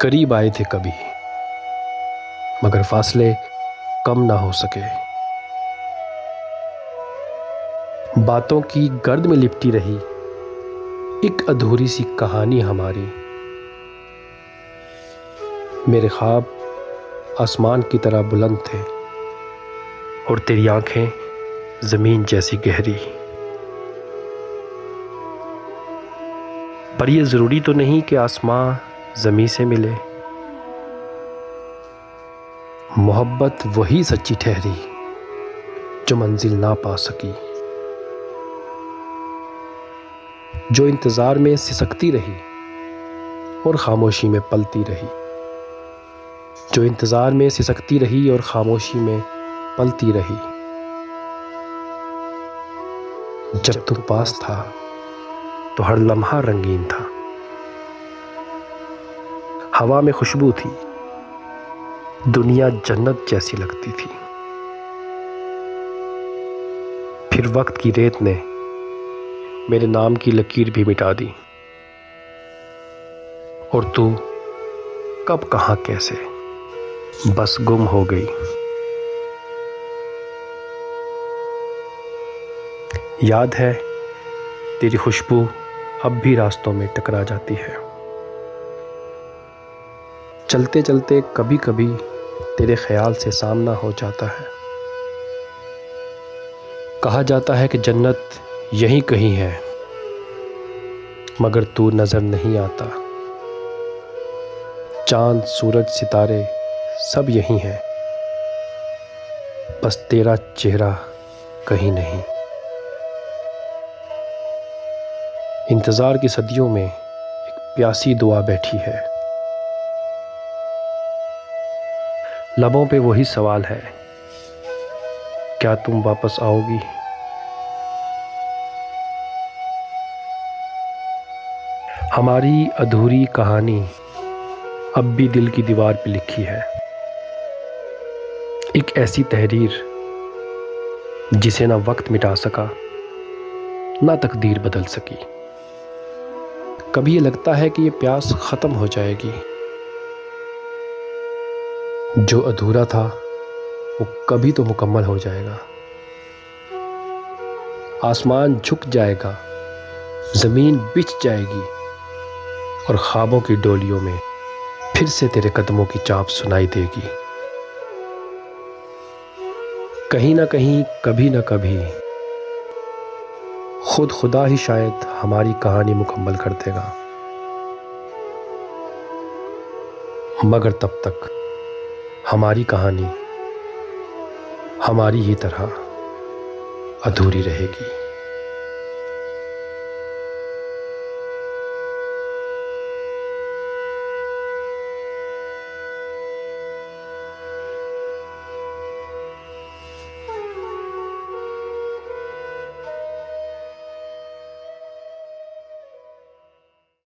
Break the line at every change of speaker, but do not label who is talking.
करीब आए थे कभी, मगर फासले कम ना हो सके। बातों की गर्द में लिपटी रही एक अधूरी सी कहानी हमारी। मेरे ख्वाब आसमान की तरह बुलंद थे और तेरी आंखें जमीन जैसी गहरी। पर यह ज़रूरी तो नहीं कि आसमां ज़मीं से मिले। मोहब्बत वही सच्ची ठहरी जो मंजिल ना पा सकी, जो इंतज़ार में सिसकती रही और खामोशी में पलती रही, जो इंतज़ार में सिसकती रही और खामोशी में पलती रही। जब तू पास था तो हर लम्हा रंगीन था, हवा में खुशबू थी, दुनिया जन्नत जैसी लगती थी। फिर वक्त की रेत ने मेरे नाम की लकीर भी मिटा दी और तू कब कहाँ कैसे बस गुम हो गई। याद है तेरी खुशबू अब भी रास्तों में टकरा जाती है। चलते चलते कभी कभी तेरे ख्याल से सामना हो जाता है। कहा जाता है कि जन्नत यहीं कहीं है, मगर तू नजर नहीं आता। चांद सूरज सितारे सब यहीं हैं, बस तेरा चेहरा कहीं नहीं। इंतज़ार की सदियों में एक प्यासी दुआ बैठी है, लबों पे वही सवाल है, क्या तुम वापस आओगी? हमारी अधूरी कहानी अब भी दिल की दीवार पे लिखी है, एक ऐसी तहरीर जिसे ना वक्त मिटा सका ना तकदीर बदल सकी। कभी ये लगता है कि ये प्यास ख़त्म हो जाएगी, जो अधूरा था वो कभी तो मुकम्मल हो जाएगा। आसमान झुक जाएगा, ज़मीन बिछ जाएगी और ख्वाबों की डोलियों में फिर से तेरे कदमों की चाप सुनाई देगी। कहीं ना कहीं कभी ना कभी खुद खुदा ही शायद हमारी कहानी मुकम्मल कर देगा, मगर तब तक हमारी कहानी हमारी ही तरह अधूरी रहेगी।